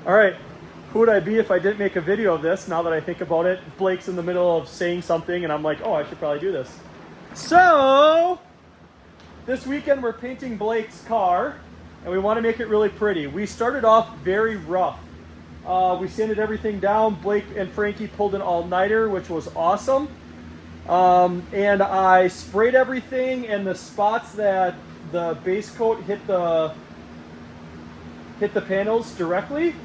All right, who would I be if I didn't make a video of this? Now that I think about it, Blake's in the middle of saying something and I'm like, oh, I should probably do this. So, this weekend we're painting Blake's car and we want to make it really pretty. We started off very rough. We sanded everything down. Blake and Frankie pulled an all-nighter, which was awesome. And I sprayed everything, and the spots that the base coat hit the panels directly,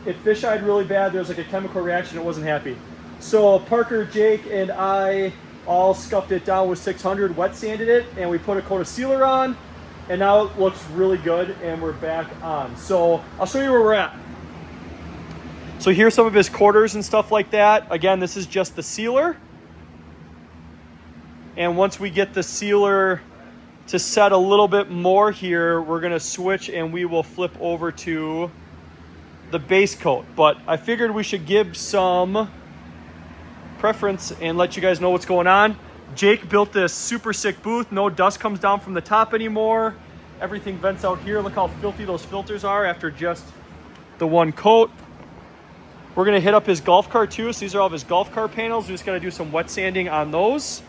it fish-eyed really bad. There was like a chemical reaction. It wasn't happy. So Parker, Jake, and I all scuffed it down with 600, wet sanded it, and we put a coat of sealer on, and now it looks really good, and we're back on. So I'll show you where we're at. So here's some of his quarters and stuff like that. Again, this is just the sealer. And once we get the sealer to set a little bit more here, we're gonna switch and we will flip over to the base coat. But I figured we should give some preference and let you guys know what's going on. Jake built this super sick booth. No dust comes down from the top anymore. Everything vents out here. Look how filthy those filters are after just the one coat. We're gonna hit up his golf cart too. So these are all of his golf cart panels. We just gotta do some wet sanding on those.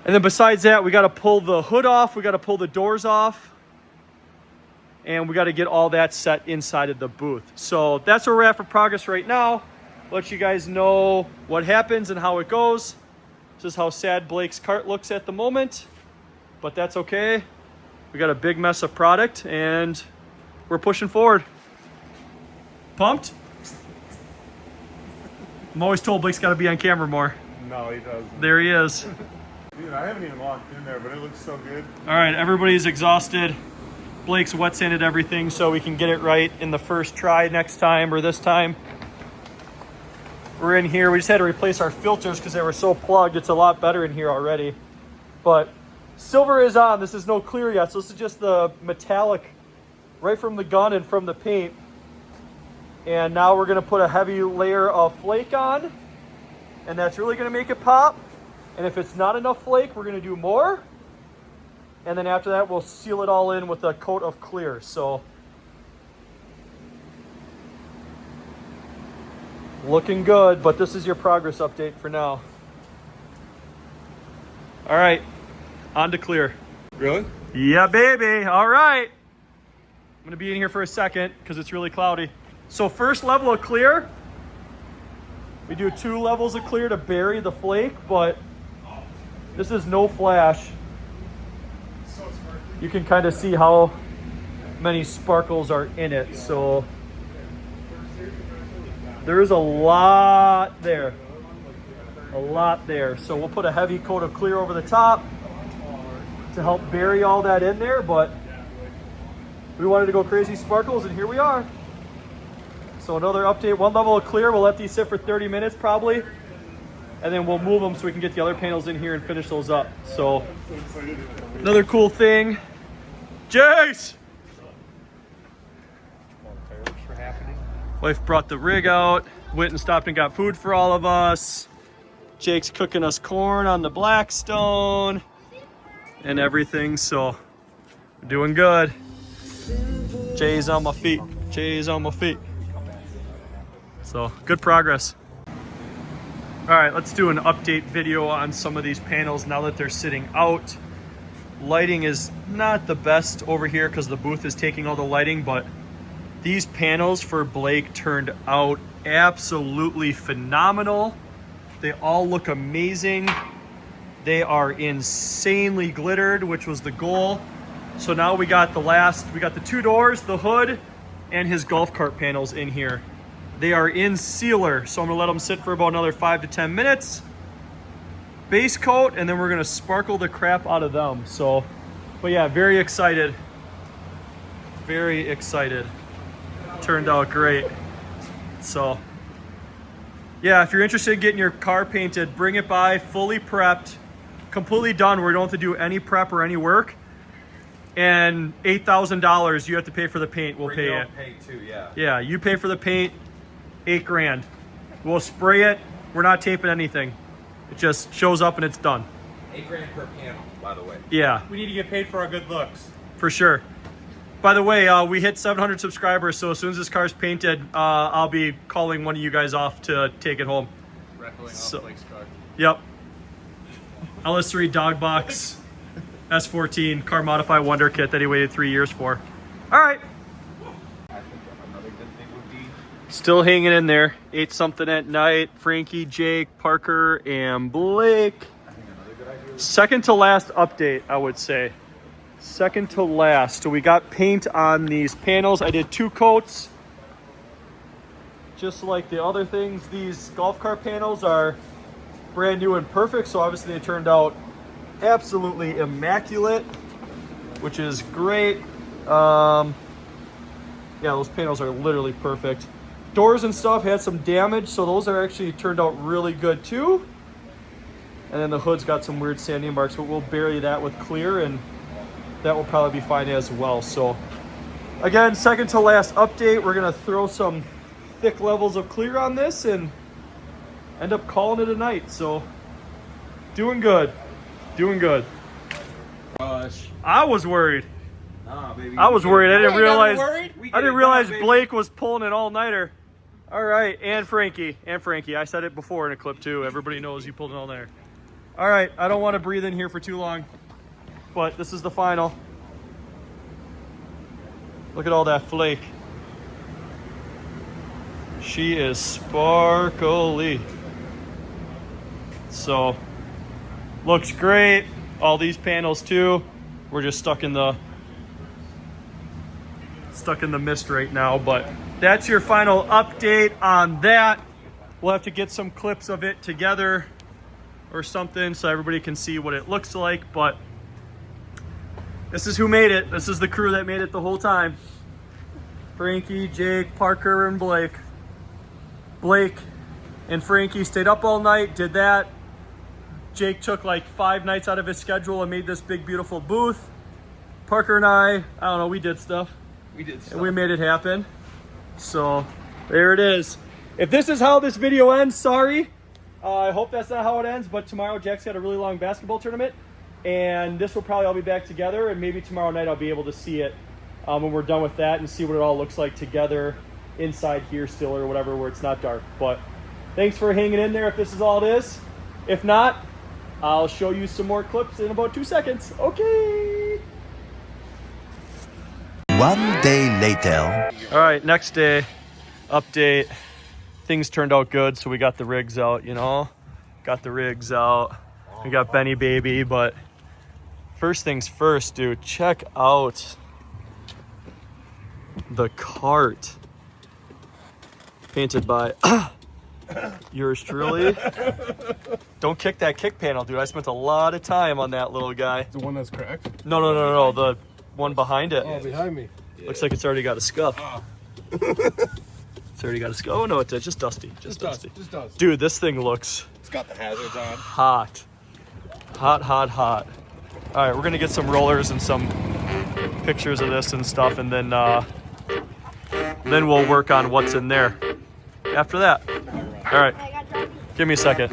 And then besides that, we got to pull the hood off. We got to pull the doors off. And we got to get all that set inside of the booth. So that's where we're at for progress right now. Let you guys know what happens and how it goes. This is how sad Blake's cart looks at the moment. But that's okay. We got a big mess of product and we're pushing forward. Pumped? I'm always told Blake's got to be on camera more. No, he doesn't. There he is. Dude, I haven't even locked in there, but it looks so good. All right, everybody's exhausted. Blake's wet sanded everything so we can get it right in the first try next time or this time. We're in here. We just had to replace our filters because they were so plugged. It's a lot better in here already. But silver is on. This is no clear yet. So this is just the metallic right from the gun and from the paint. And now we're going to put a heavy layer of flake on. And that's really going to make it pop. And if it's not enough flake, we're going to do more. And then after that, we'll seal it all in with a coat of clear. So, looking good, but this is your progress update for now. All right, on to clear. Really? Yeah, baby. All right. I'm going to be in here for a second because it's really cloudy. So first level of clear, we do 2 levels of clear to bury the flake, but this is no flash. You can kind of see how many sparkles are in it. So there is a lot there. A lot there. So we'll put a heavy coat of clear over the top to help bury all that in there. But we wanted to go crazy sparkles and here we are. So another update, 1 level of clear. We'll let these sit for 30 minutes probably. And then we'll move them so we can get the other panels in here and finish those up. So, another cool thing. Jace! Wife brought the rig out, went and stopped and got food for all of us. Jake's cooking us corn on the Blackstone and everything, so we're doing good. Jay's on my feet. Jay's on my feet. So, good progress. All right, let's do an update video on some of these panels now that they're sitting out. Lighting is not the best over here because the booth is taking all the lighting, but these panels for Blake turned out absolutely phenomenal. They all look amazing. They are insanely glittered, which was the goal. So now we got the 2 doors, the hood, and his golf cart panels in here. They are in sealer, so I'm gonna let them sit for about another 5 to 10 minutes. Base coat, and then we're gonna sparkle the crap out of them. So, but yeah, very excited. Very excited. Turned out great. So, yeah, if you're interested in getting your car painted, bring it by, fully prepped, completely done, where you don't have to do any prep or any work. And $8,000 you have to pay for the paint. We'll pay it. Pay too, yeah. Yeah, you pay for the paint. $8 grand. We'll spray it. We're not taping anything. It just shows up and it's done. $8 grand per panel, by the way. Yeah, We need to get paid for our good looks. for sure. By the way, we hit 700 subscribers, so as soon as this car's painted, I'll be calling one of you guys off to take it home. Raffling off Blake's car. Yep. LS3 Dogbox S14 car modify wonder kit that he waited 3 years for. All right. I think another good thing would be Still hanging in there. Ate something at night. Frankie, Jake, Parker, and Blake. I think another good idea would Second to last update, I would say. Second to last. So we got paint on these panels. I did 2 coats. Just like the other things, these golf cart panels are brand new and perfect. So obviously they turned out absolutely immaculate, which is great. Yeah, those panels are literally perfect. Doors and stuff had some damage, so those are actually turned out really good too. And then the hood's got some weird sanding marks, but we'll bury that with clear and that will probably be fine as well. So again, second to last update. We're gonna throw some thick levels of clear on this and end up calling it a night. So doing good, doing good. Gosh. I was worried. Nah, baby. I was worried. I didn't realize. We I didn't get it realize done, baby. Blake was pulling an all-nighter. All right, and Frankie. I said it before in a clip too. Everybody knows you pulled an all-nighter. All right, I don't want to breathe in here for too long, but this is the final. Look at all that flake. She is sparkly. So, looks great. All these panels too. We're just stuck in the mist right now, but that's your final update on that. We'll have to get some clips of it together or something so everybody can see what it looks like, but this is who made it. This is the crew that made it the whole time. Frankie, Jake, Parker, and Blake. Blake and Frankie stayed up all night, did that. Jake took like 5 nights out of his schedule and made this big, beautiful booth. Parker and I don't know, we did stuff. We did stuff. And we made it happen. So there it is. If this is how this video ends, sorry. I hope that's not how it ends, but tomorrow Jack's got a really long basketball tournament and this will probably all be back together, and maybe tomorrow night I'll be able to see it when we're done with that and see what it all looks like together inside here still or whatever where it's not dark. But thanks for hanging in there if this is all it is. If not, I'll show you some more clips in about 2 seconds. Okay. One day later. All right, next day, update. Things turned out good, so we got the rigs out, you know? Got the rigs out. We got Benny Baby, but first things first, dude, check out the cart. Painted by yours truly. Don't kick that kick panel, dude. I spent a lot of time on that little guy. The one that's cracked? No, the one behind it. Oh, behind me. Looks like it's already got a scuff. It's already got a scuff. Oh no, it's just dusty. Just dusty. Just dust. Dude, this thing looks It's got the hazards on. hot. Hot. All right, we're gonna get some rollers and some pictures of this and stuff, and then we'll work on what's in there after that. All right, give me a second.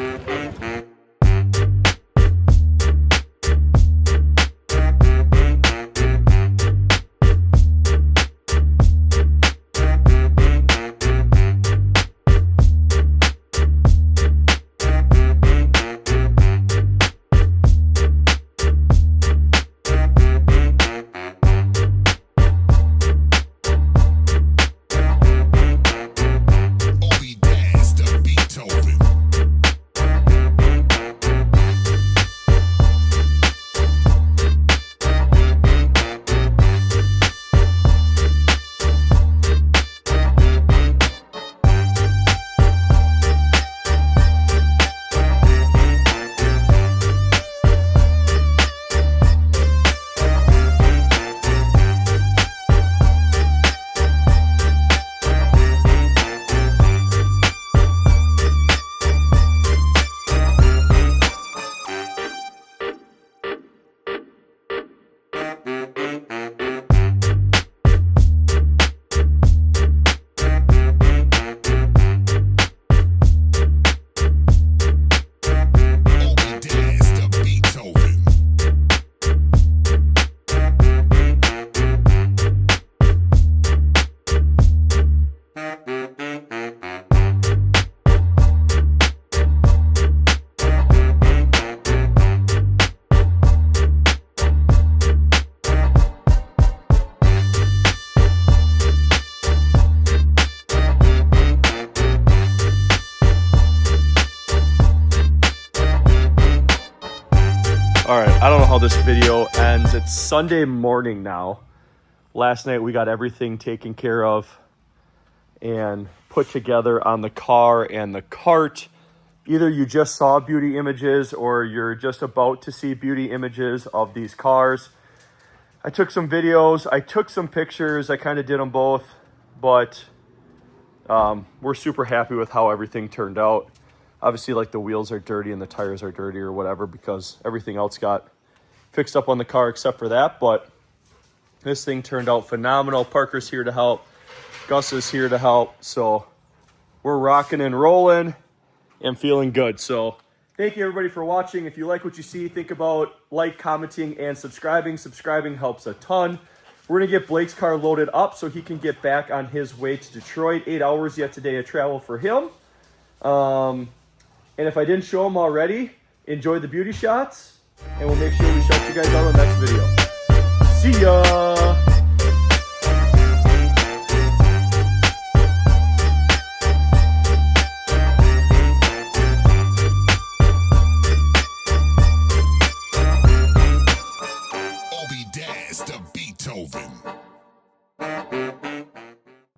I don't know how this video ends. It's Sunday morning now. Last night we got everything taken care of and put together on the car and the cart. Either you just saw beauty images or you're just about to see beauty images of these cars. I took some videos, I took some pictures, I kind of did them both, but we're super happy with how everything turned out. Obviously, like, the wheels are dirty and the tires are dirty or whatever because everything else got fixed up on the car except for that, but this thing turned out phenomenal. Parker's here to help. Gus is here to help. So we're rocking and rolling and feeling good. So thank you everybody for watching. If you like what you see, think about commenting, and subscribing. Subscribing helps a ton. We're going to get Blake's car loaded up so he can get back on his way to Detroit. 8 hours yet today of travel for him. And if I didn't show him already, enjoy the beauty shots. And we'll make sure we shout you guys out on the next video. See ya!